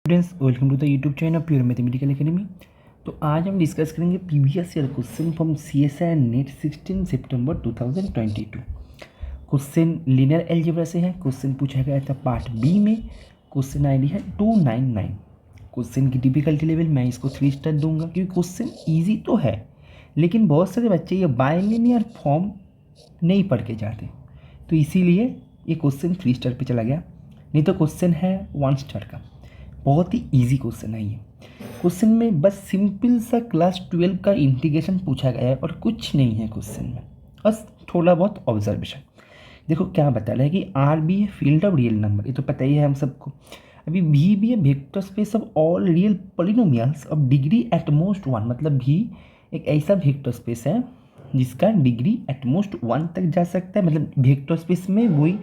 Students welcome to the YouTube channel pure mathematical academy. तो आज हम डिस्कस करेंगे previous year question from CSIR NET 16 सितंबर 2022। Question linear algebra से है। क्वेश्चन पूछा गया था पार्ट बी में। क्वेश्चन आईडी है 299। क्वेश्चन की डिफिकल्टी लेवल मैं इसको 3 स्टार दूंगा क्योंकि क्वेश्चन ईजी तो है, लेकिन बहुत सारे बच्चे ये बाइलिनियर फॉर्म नहीं पढ़ के जाते, तो इसीलिए ये क्वेश्चन 3 स्टार पे चला गया। नहीं तो क्वेश्चन है 1 स्टार का। बहुत ही इजी क्वेश्चन है ये। क्वेश्चन में बस सिंपल सा क्लास 12 का इंटीग्रेशन पूछा गया है और कुछ नहीं है क्वेश्चन में, बस थोड़ा बहुत ऑब्जर्वेशन। देखो क्या बता रहा है कि आर बी है फील्ड ऑफ रियल नंबर, ये तो पता ही है हम सबको। अभी भी है vector space of all real polynomials of degree at most 1, मतलब भी एक ऐसा वेक्टर स्पेस है जिसका डिग्री एट मोस्ट 1 तक जा सकता है। मतलब वेक्टर स्पेस में वही,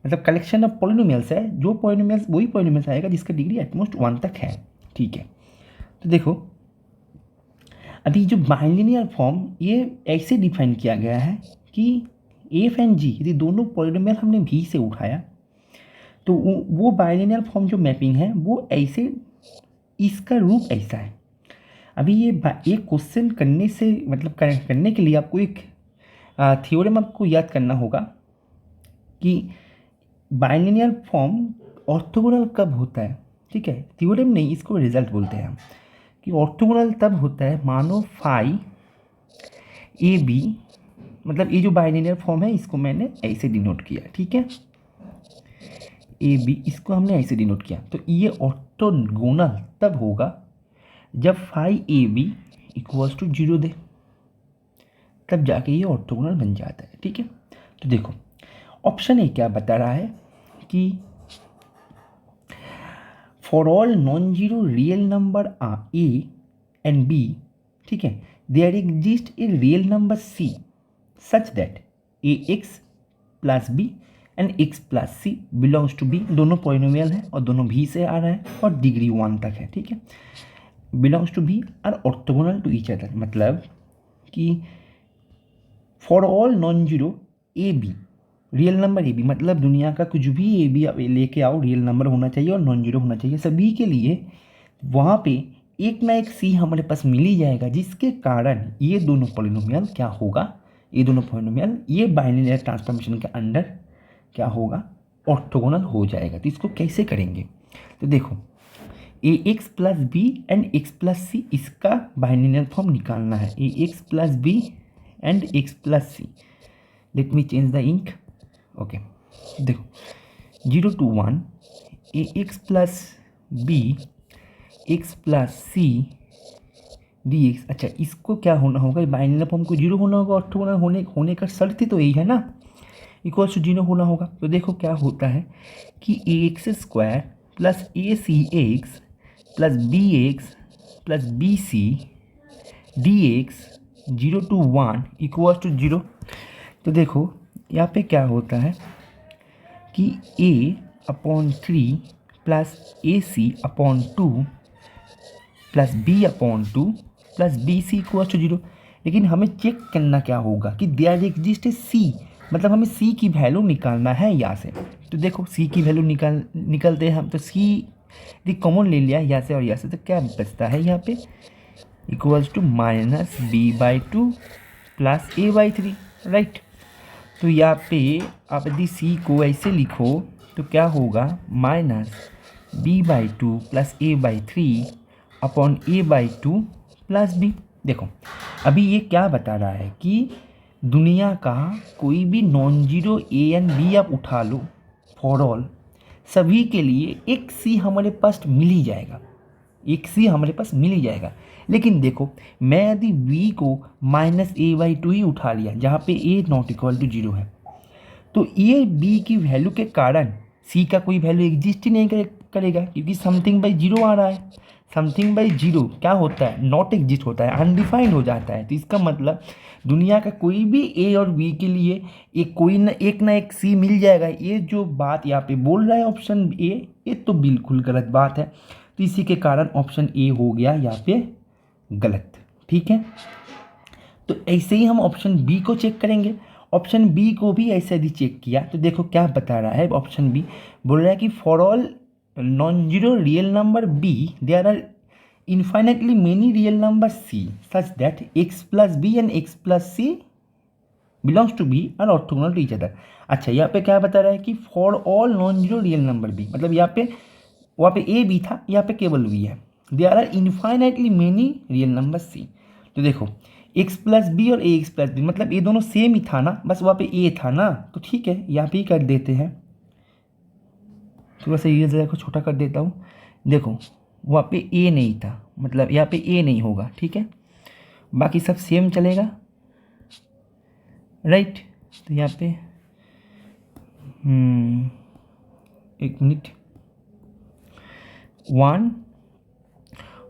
मतलब कलेक्शन ऑफ पॉलिनोमियल्स है, जो पॉलिनोमियल्स वही पॉलिनोमियल्स आएगा जिसका डिग्री एटमोस्ट 1 तक है। ठीक है, तो देखो अभी जो बाइलिनियर फॉर्म ये ऐसे डिफाइन किया गया है कि एफ एंड जी यदि दोनों पॉलिनोमियल हमने भी से उठाया तो वो बाइलिनियर फॉर्म जो मैपिंग है वो ऐसे, इसका रूप ऐसा है। अभी ये क्वेश्चन करने से मतलब करने के लिए आपको एक थ्योरम आपको याद करना होगा कि बाइलिनियर फॉर्म ऑर्थोगोनल कब होता है। ठीक है, थ्योरम नहीं, इसको रिजल्ट बोलते हैं हम, कि ऑर्थोगोनल तब होता है मानो फाई ए बी, मतलब ये जो बाइलिनियर फॉर्म है इसको मैंने ऐसे डिनोट किया। ठीक है, ए बी इसको हमने ऐसे डिनोट किया, तो ये ऑर्थोगोनल तब होगा जब phi a b equals to 0 दे, तब जाके ये ऑर्थोगोनल बन जाता है। ठीक है, तो देखो ऑप्शन ए क्या बता रहा है कि for all non zero real number are a and b, ठीक है, there exist a real number c such that a x plus B and x plus c belongs to B. दोनों polynomial है और दोनों भी से आ रहा है और डिग्री 1 तक है। ठीक है, belongs to B are orthogonal to each other, मतलब कि for all non zero a b, real number a b, मतलब दुनिया का कुछ भी ए बी लेके आओ रियल नंबर होना चाहिए और नॉन जीरो होना चाहिए सभी के लिए, वहाँ पे एक ना एक सी हमारे पास मिल ही जाएगा, जिसके कारण ये दोनों पॉलिनोमियल क्या होगा, ये दोनों पॉलिनोमियल ये बाइलिनियर ट्रांसफॉर्मेशन के अंडर क्या होगा, ऑर्थोगोनल हो जाएगा। तो इसको कैसे करेंगे, तो देखो A x plus B and x plus C, इसका बाइलिनियर फॉर्म निकालना है। A x plus B and x plus C, let me change the ink. Okay, देखो 0 to 1 A x plus B x plus C D X. अच्छा, इसको क्या होना होगा, bilinear form को 0 होना होगा, ऑर्थोगोनल होने का शर्त ही तो यही है ना, इक्वल्स टू 0 होना होगा। तो देखो क्या होता है कि ए X square plus A C X plus B x plus B C D X 0 to 1 equals to 0। तो देखो यहाँ पे क्या होता है कि a/3 plus A c upon 2 plus b upon 2 plus B c equal to 0। लेकिन हमें चेक करना क्या होगा कि देयर एग्जिस्ट ए सी, मतलब हमें सी की वैल्यू निकालना है यहाँ से। तो देखो सी की वैल्यू निकलते हैं हम, तो सी यदि कॉमन ले लिया यहाँ से और यहाँ से, तो क्या बचता है यहाँ पे equals to minus b/2 plus a/3, right. तो यहाँ पे आप यदि सी को ऐसे लिखो तो क्या होगा minus b/2 plus a/3 upon a/2 plus b। देखो अभी ये क्या बता रहा है कि दुनिया का कोई भी non zero a and b आप उठा लो, फॉर ऑल सभी के लिए एक सी हमारे पास मिल ही जाएगा, एक सी हमारे पास मिल ही जाएगा। लेकिन देखो मैं यदि v को माइनस a/2 ही उठा लिया जहाँ पे a नॉट इक्वल टू 0 है, तो ये b की वैल्यू के कारण c का कोई वैल्यू एग्जिस्ट ही नहीं करेगा, क्योंकि समथिंग बाई 0 आ रहा है। समथिंग बाई 0 क्या होता है, नॉट एग्जिस्ट होता है, अनडिफाइंड हो जाता है। तो इसका मतलब दुनिया का कोई भी a और b के लिए एक ना एक c मिल जाएगा। ये जो बात यहाँ पे बोल रहा है ऑप्शन ए, ये तो बिल्कुल गलत बात है। तो इसी के कारण ऑप्शन ए हो गया यहाँ पे गलत। ठीक है, तो ऐसे ही हम ऑप्शन बी को चेक करेंगे। ऑप्शन बी को भी ऐसे यदि चेक किया तो देखो क्या बता रहा है, ऑप्शन बी बोल रहा है कि for all non-zero real number b, there are infinitely many real number c such that x plus b and x plus c belongs to b are orthogonal to each other। अच्छा, यहाँ पे क्या बता रहा है कि for all non zero real number b, मतलब यहाँ पे वहाँ पे ए बी था, यहाँ पे केवल बी है। There are infinitely many real number c. तो देखो एक्स प्लस बी और ए एक्स प्लस बी, मतलब ये दोनों सेम ही था ना, बस वहाँ पे ए था ना, तो ठीक है यहाँ पे ही कर देते हैं। थोड़ा सा ये जगह को छोटा कर देता हूँ। देखो वहाँ पे ए नहीं था, मतलब यहाँ पे ए नहीं होगा, ठीक है, बाकी सब सेम चलेगा, राइट। तो यहाँ पे एक मिनट, 1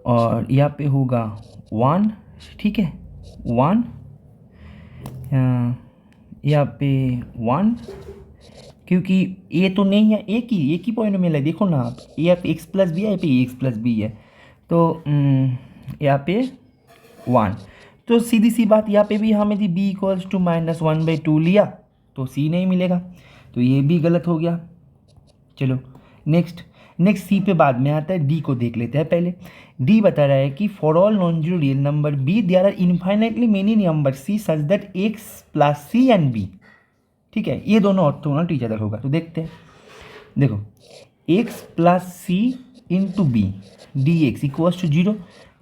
और यहाँ पे होगा 1, ठीक है, 1 यहाँ पे 1, क्योंकि ए तो नहीं है, एक ही पॉइंट में है, देखो ना आप, यहाँ पे एक्स प्लस बी है, यहाँ पे एक्स प्लस बी है, तो यहाँ पे 1। तो सीधी सी बात, यहाँ पे भी हमें दी b इक्वल्स टू -1/2 लिया, तो c नहीं मिलेगा, तो ये भी गलत हो गया। चलो नेक्स्ट c पे बाद में आता है, d को देख लेते हैं पहले। d बता रहा है कि for all non zero real number b there are infinitely many number c such that x plus c and b, ठीक है, ये दोनों ऑर्थोगोनल टू ईच अदर होगा। तो देखते हैं, देखो x plus c into b d x equals to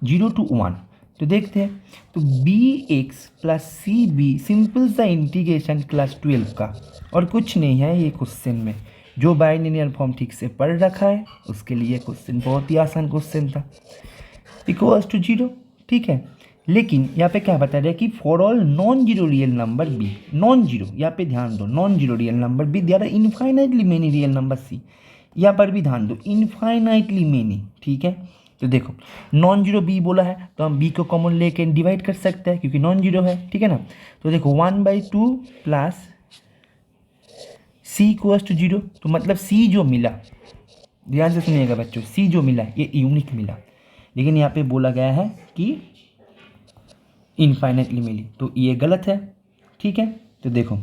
0 to 1। तो देखते हैं, तो b x plus c b simple सा इंटीग्रेशन क्लास 12 का, और कुछ नहीं है ये क्वेश्चन में। जो बाइनोमियल फॉर्म ठीक से पढ़ रखा है उसके लिए क्वेश्चन बहुत ही आसान क्वेश्चन था, इक्वल्स टू 0, ठीक है। लेकिन यहाँ पे क्या बता रहा है कि for all non zero real number b, non zero, यहाँ पे ध्यान दो, non zero real number b there are infinitely many real number c, यहाँ पर भी ध्यान दो, इनफाइनाइटली मेनी, ठीक है। तो देखो नॉन जीरो बी बोला है तो हम बी को कॉमन लेके डिवाइड कर सकते हैं क्योंकि नॉन जीरो है, ठीक है ना। तो देखो 1/2 प्लस सी इक्वल्स टू 0, तो मतलब सी जो मिला, ध्यान से सुनिएगा बच्चों, सी जो मिला ये यूनिक मिला, लेकिन यहाँ पे बोला गया है कि इनफाइनाइटली मिली, तो ये गलत है, ठीक है। तो देखो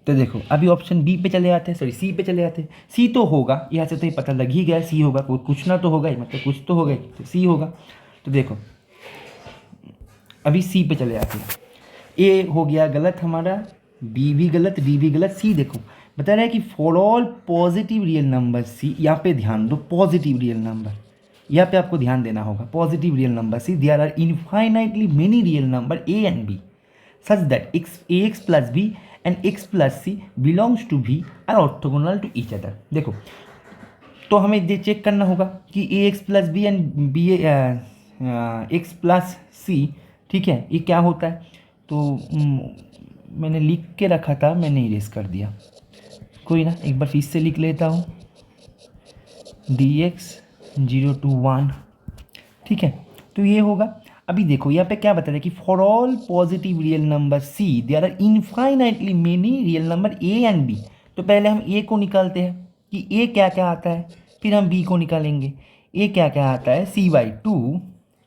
तो देखो अभी ऑप्शन बी पे चले आते हैं, सॉरी सी पे चले आते हैं। सी तो होगा, यहाँ से तो ये पता लग ही गया सी होगा, कुछ ना तो होगा ही, मतलब कुछ तो होगा ही, तो सी होगा। तो देखो अभी सी पे चले आते हैं, ए हो गया गलत हमारा, बी भी गलत, डी भी गलत, सी देखो बता रहा है कि for all positive real number c, यहाँ पे ध्यान दो, पॉजिटिव रियल नंबर, यहाँ पे आपको ध्यान देना होगा, positive real number c there are infinitely many real number a and b such that x plus B and x plus c belongs to B are orthogonal to each other. देखो तो हमें ये चेक करना होगा कि ए x plus B and b x plus c, ठीक है, ये क्या होता है। तो मैंने लिख के रखा था, मैंने इरेज कर दिया, कोई ना, एक बार फिर से लिख लेता हूँ, डी एक्स 0 to 1, ठीक है। तो ये होगा। अभी देखो यहाँ पे क्या बता रहा है कि for all positive real number c there are infinitely many real number a and b. तो पहले हम ए को निकालते हैं कि ए क्या क्या आता है, फिर हम बी को निकालेंगे। ए क्या क्या आता है, c/2,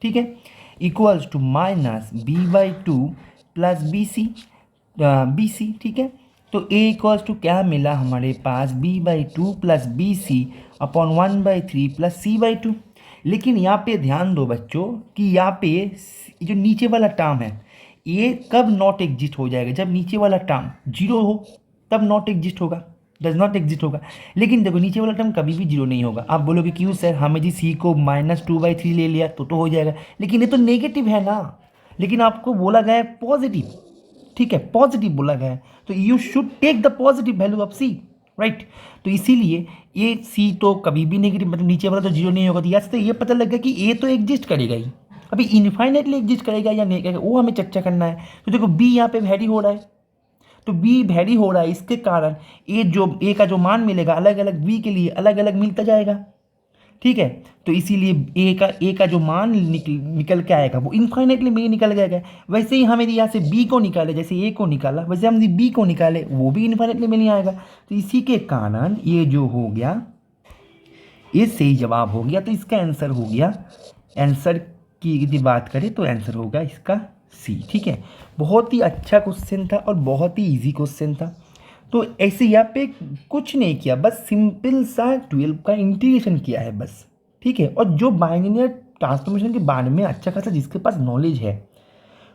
ठीक है, equals to -b/2 plus B c, ठीक है। तो ए इक्वल्स टू क्या मिला हमारे पास, b/2 plus B c upon 1/3 plus c/2। लेकिन यहाँ पे ध्यान दो बच्चों कि यहाँ पे जो नीचे वाला टर्म है ये कब नॉट एग्जिस्ट हो जाएगा, जब नीचे वाला टर्म 0 हो तब नॉट एग्जिस्ट होगा, डज नॉट एग्जिस्ट होगा। लेकिन देखो नीचे वाला टर्म कभी भी 0 नहीं होगा। आप बोलोगे क्यों सर, हमें जी सी को -2/3 ले लिया तो हो जाएगा, लेकिन ये तो नेगेटिव है ना, लेकिन आपको बोला गया है पॉजिटिव, ठीक है, पॉजिटिव बोला गया है, तो you should take the positive value of c, right. तो इसीलिए ये सी तो कभी भी नेगेटिव, मतलब नीचे वाला तो 0 नहीं होगा। तो यहाँ से ये पता लग गया कि ए तो एग्जिस्ट करेगा ही, अभी इनफाइनाइटली एग्जिस्ट करेगा या नहीं करेगा वो हमें चर्चा करना है। तो देखो बी यहाँ पे वैरी हो रहा है, तो बी वैरी हो रहा है, इसके कारण ए का जो मान मिलेगा अलग अलग बी के लिए अलग अलग मिलता जाएगा, ठीक है। तो इसीलिए ए का जो मान निकल के आएगा वो इनफाइनाइटली में निकल जाएगा। वैसे ही हमें यहाँ से बी को निकाले, जैसे ए को निकाला वैसे हम बी को निकाले, वो भी इनफाइनाइटली में नहीं आएगा। तो इसी के कारण ये जो हो गया ये सही जवाब हो गया। तो इसका आंसर हो गया, आंसर की यदि बात करें तो आंसर होगा इसका सी, ठीक है। बहुत ही अच्छा क्वेश्चन था और बहुत ही ईजी क्वेश्चन था। तो ऐसे यहाँ पे कुछ नहीं किया, बस सिंपल सा 12 का इंटीग्रेशन किया है बस, ठीक है। और जो बाइनरी ट्रांसफॉर्मेशन के बारे में अच्छा खासा जिसके पास नॉलेज है,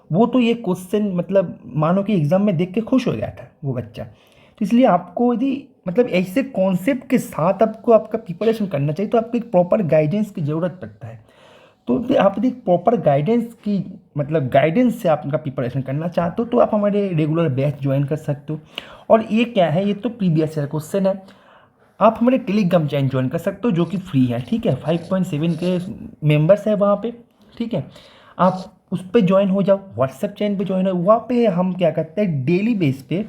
वो तो ये क्वेश्चन मतलब मानो कि एग्ज़ाम में देख के खुश हो गया था वो बच्चा। तो इसलिए आपको यदि मतलब ऐसे कॉन्सेप्ट के साथ आपको आपका प्रिपरेशन करना चाहिए, तो आपको एक प्रॉपर गाइडेंस की ज़रूरत पड़ता है। तो फिर आप यदि प्रॉपर गाइडेंस की मतलब गाइडेंस से आप उनका प्रिपरेशन करना चाहते हो, तो आप हमारे रेगुलर बैच ज्वाइन कर सकते हो। और ये क्या है, ये तो प्रीवियस ईयर क्वेश्चन है। आप हमारे टेलीग्राम चैनल ज्वाइन कर सकते हो जो कि फ्री है, ठीक है। 5.7 के मेंबर्स है वहाँ पे, ठीक है। आप उस पर ज्वाइन हो जाओ, व्हाट्सएप चैनल पे ज्वाइन हो। वहाँ पे हम क्या करते हैं, डेली बेस पे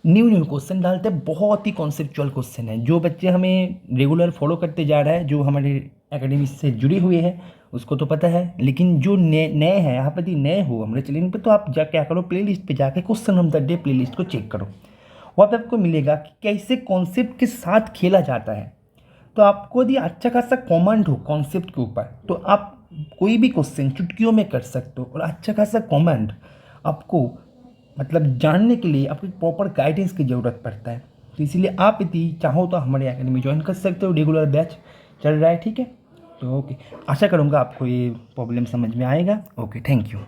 न्यू क्वेश्चन डालते हैं। बहुत ही कॉन्सेप्चुअल क्वेश्चन है। जो बच्चे हमें रेगुलर फॉलो करते जा रहा है, जो हमारे एकेडमी से जुड़े हुए हैं, उसको तो पता है। लेकिन जो नए नए हैं, आप यदि नए हो हमारे चैनल पे, तो आप जा क्या करो, प्ले लिस्ट पर जाके question of the day play list को चेक करो। वहाँ पे आपको मिलेगा कि कैसे कॉन्सेप्ट के साथ खेला जाता है। तो आपको यदि अच्छा खासा कमांड हो कॉन्सेप्ट के ऊपर, तो आप कोई भी क्वेश्चन चुटकियों में कर सकते हो। और अच्छा खासा कमांड आपको मतलब जानने के लिए आपको प्रॉपर गाइडेंस की ज़रूरत पड़ता है। तो इसीलिए आप यदि चाहो तो हमारे एकेडमी ज्वाइन कर सकते हो, रेगुलर बैच चल रहा है, ठीक है। तो ओके, आशा करूँगा आपको ये प्रॉब्लम समझ में आएगा। Okay, thank you.